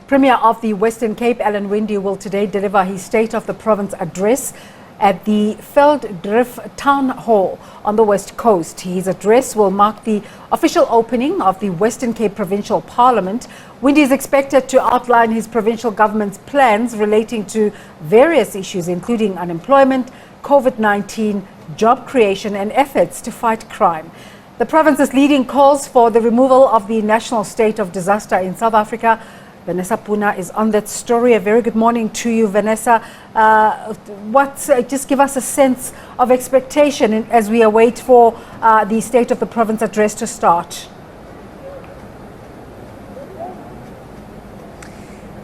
Premier of the Western Cape, Winde, will today deliver his State of the Province address at the Velddrif Town Hall on the West Coast. His address will mark the official opening of the Western Cape Provincial Parliament. Winde is expected to outline his provincial government's plans relating to various issues, including unemployment, COVID-19, job creation and efforts to fight crime. The province is leading calls for the removal of the national state of disaster in South Africa. Vanessa Poonah is on that story. A very good morning to you, Vanessa. Just give us a sense of expectation as we await for the State of the Province address to start.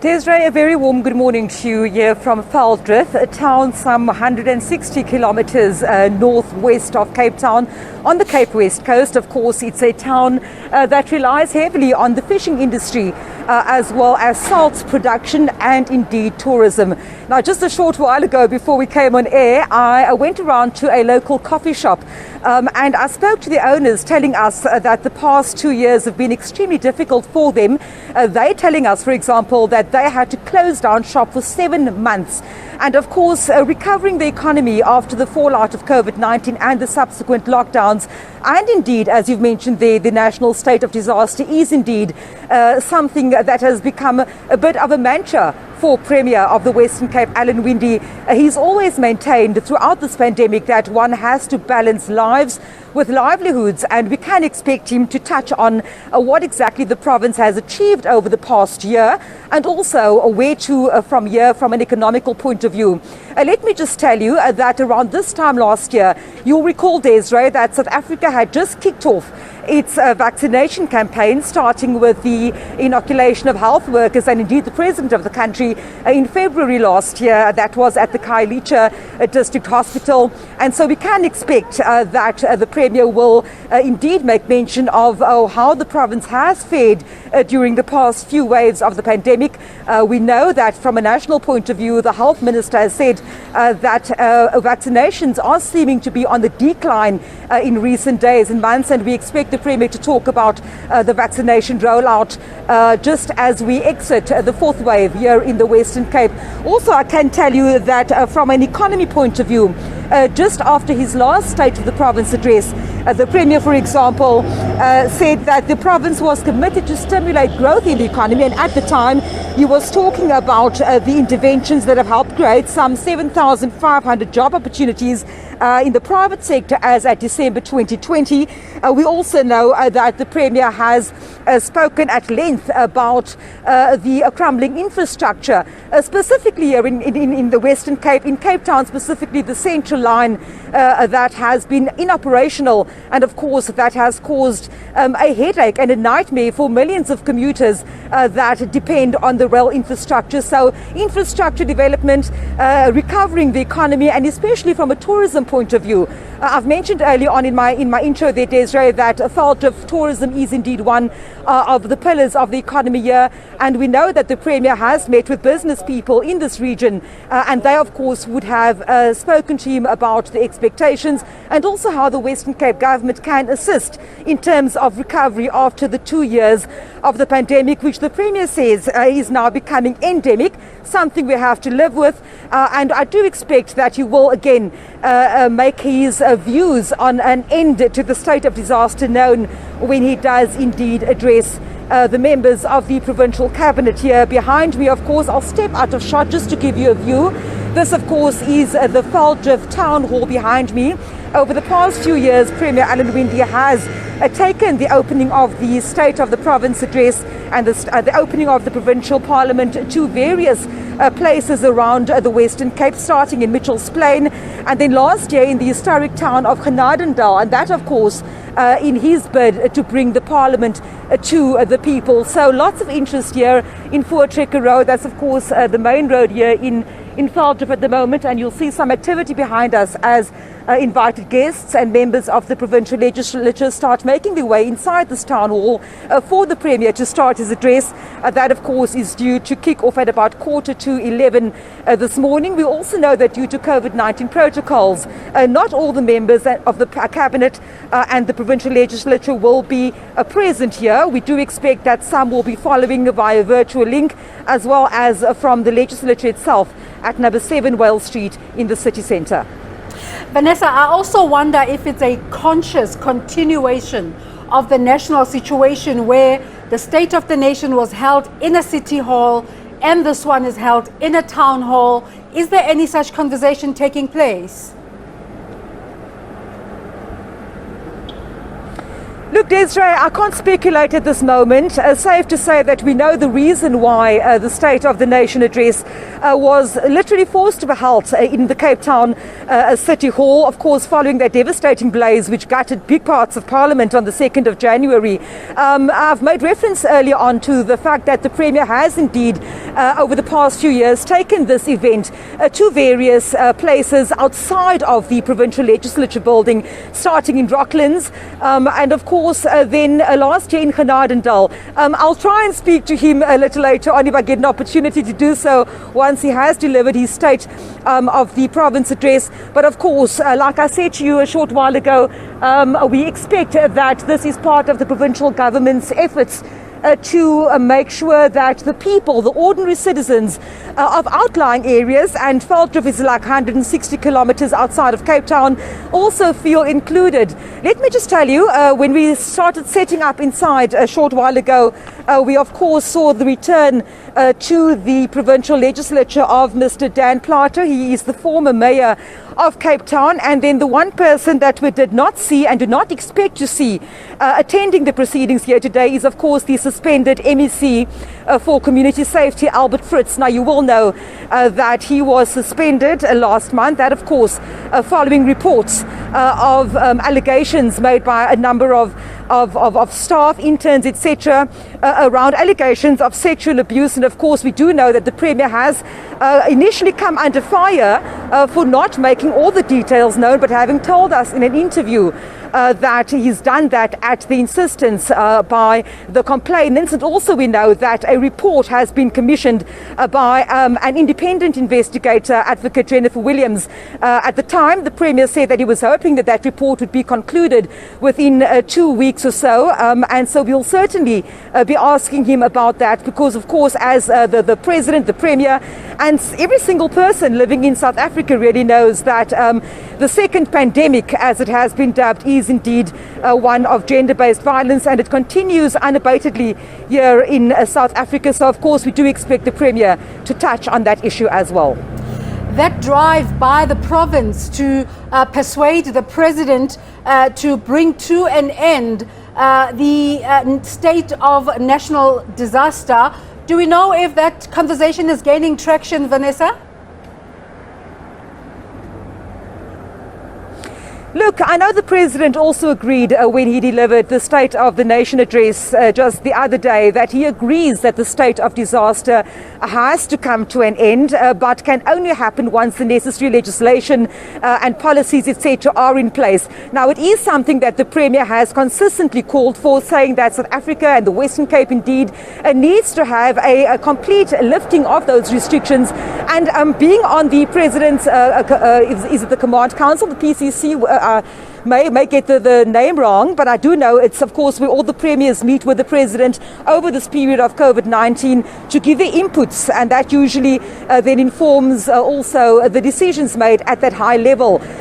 Desiree, a very warm good morning to you here from Velddrif, a town some 160 kilometers northwest of Cape Town on the Cape West Coast. Of course, it's a town that relies heavily on the fishing industry as well as salt production and indeed tourism. Now, just a short while ago before we came on air, I went around to a local coffee shop and I spoke to the owners telling us that the past 2 years have been extremely difficult for them. They're telling us, for example, that they had to close down shop for 7 months. And of course, recovering the economy after the fallout of COVID-19 and the subsequent lockdowns. And indeed, as you've mentioned there, the national state of disaster is indeed something that has become a bit of a mantra for Premier of the Western Cape, Winde. He's always maintained throughout this pandemic that one has to balance lives with livelihoods, and we can expect him to touch on what exactly the province has achieved over the past year and also where to from here from an economical point of view. Let me just tell you that around this time last year, you'll recall, Desiree, that South Africa had just kicked off its vaccination campaign, starting with the inoculation of health workers and indeed the president of the country in February last year. That was at the Khayelitsha District Hospital. And so we can expect that the Premier will indeed make mention of how the province has fared during the past few waves of the pandemic. We know that from a national point of view, the health minister has said that vaccinations are seeming to be on the decline in recent days and months, and we expect the Premier to talk about the vaccination rollout just as we exit the fourth wave here in the Western Cape. Also, I can tell you that from an economy point of view, just after his last State of the Province address, the Premier, for example, said that the province was committed to stimulate growth in the economy, and at the time he was talking about the interventions that have helped create some 7,500 job opportunities in the private sector as at December 2020. We also know that the Premier has spoken at length about the crumbling infrastructure, specifically here in the Western Cape, in Cape Town specifically, the Central Line that has been inoperational, and of course that has caused a headache and a nightmare for millions of commuters that depend on the rail infrastructure. So infrastructure development, recovering the economy, and especially from a tourism point of view. I've mentioned earlier on in my intro there, Desiree, that Velddrif tourism is indeed one of the pillars of the economy here, and we know that the Premier has met with business people in this region, and they of course would have spoken to him about the expectations and also how the Western Cape government can assist in terms of recovery after the 2 years of the pandemic, which the Premier says is now becoming endemic, something we have to live with, and I do expect that he will again make his views on an end to the state of disaster known when he does indeed address the members of the provincial cabinet. Here behind me, of course, I'll step out of shot just to give you a view. This, of course, is the Velddrif Town Hall behind me. Over the past few years, Premier Winde has taken the opening of the State of the Province address and the opening of the Provincial Parliament to various places around the Western Cape, starting in Mitchell's Plain, and then last year in the historic town of Genadendal, and that, of course, in his bid to bring the Parliament to the people. So lots of interest here in Voortrekker Road. That's, of course, the main road here in in Velddrif at the moment, and you'll see some activity behind us as invited guests and members of the provincial legislature start making their way inside this town hall for the Premier to start his address. That, of course, is due to kick off at about 11:15 this morning. We also know that due to COVID-19 protocols, not all the members of the Cabinet and the provincial legislature will be present here. We do expect that some will be following via virtual link, as well as from the legislature itself at number 7 Wales Street in the city centre. Vanessa, I also wonder if it's a conscious continuation of the national situation where the State of the Nation was held in a city hall and this one is held in a town hall. Is there any such conversation taking place? Look, Desiree, I can't speculate at this moment. Safe to say that we know the reason why the State of the Nation address was literally forced to be held in the Cape Town City Hall, of course, following that devastating blaze which gutted big parts of Parliament on the 2nd of January. I've made reference earlier on to the fact that the Premier has indeed, over the past few years, taken this event to various places outside of the provincial legislature building, starting in Rocklands, and of course, then last year in Genadendal. I'll try and speak to him a little later on if I get an opportunity to do so once he has delivered his State of the Province address. But of course, like I said to you a short while ago, we expect that this is part of the provincial government's efforts to make sure that the people, the ordinary citizens of outlying areas, and Velddrif is like 160 kilometers outside of Cape Town, also feel included. Let me just tell you, when we started setting up inside a short while ago, we of course saw the return to the provincial legislature of Mr. Dan Plater. He is the former mayor of Cape Town, and then the one person that we did not see and do not expect to see attending the proceedings here today is of course the suspended MEC for Community Safety, Albert Fritz. Now you will know that he was suspended last month, that of course following reports of allegations made by a number of staff, interns, etc., around allegations of sexual abuse. And of course we do know that the Premier has initially come under fire for not making all the details known, but having told us in an interview that he's done that at the insistence by the complainants. And also we know that a report has been commissioned by an independent investigator, Advocate Jennifer Williams. At the time, the Premier said that he was hoping that that report would be concluded within 2 weeks or so, and so we'll certainly be asking him about that, because of course as the President, the Premier, and every single person living in South Africa really knows that the second pandemic, as it has been dubbed, is indeed one of gender-based violence, and it continues unabatedly here in South Africa. So of course we do expect the Premier to touch on that issue as well. That drive by the province to persuade the President to bring to an end the state of national disaster, do we know if that conversation is gaining traction, Vanessa? Look, I know the President also agreed when he delivered the State of the Nation address just the other day that he agrees that the state of disaster has to come to an end, but can only happen once the necessary legislation and policies, etc., are in place. Now, it is something that the Premier has consistently called for, saying that South Africa and the Western Cape indeed needs to have a complete lifting of those restrictions. And being on the President's, is it the Command Council, the PCC, may get the name wrong, but I do know it's of course where all the premiers meet with the President over this period of COVID-19 to give their inputs, and that usually then informs also the decisions made at that high level.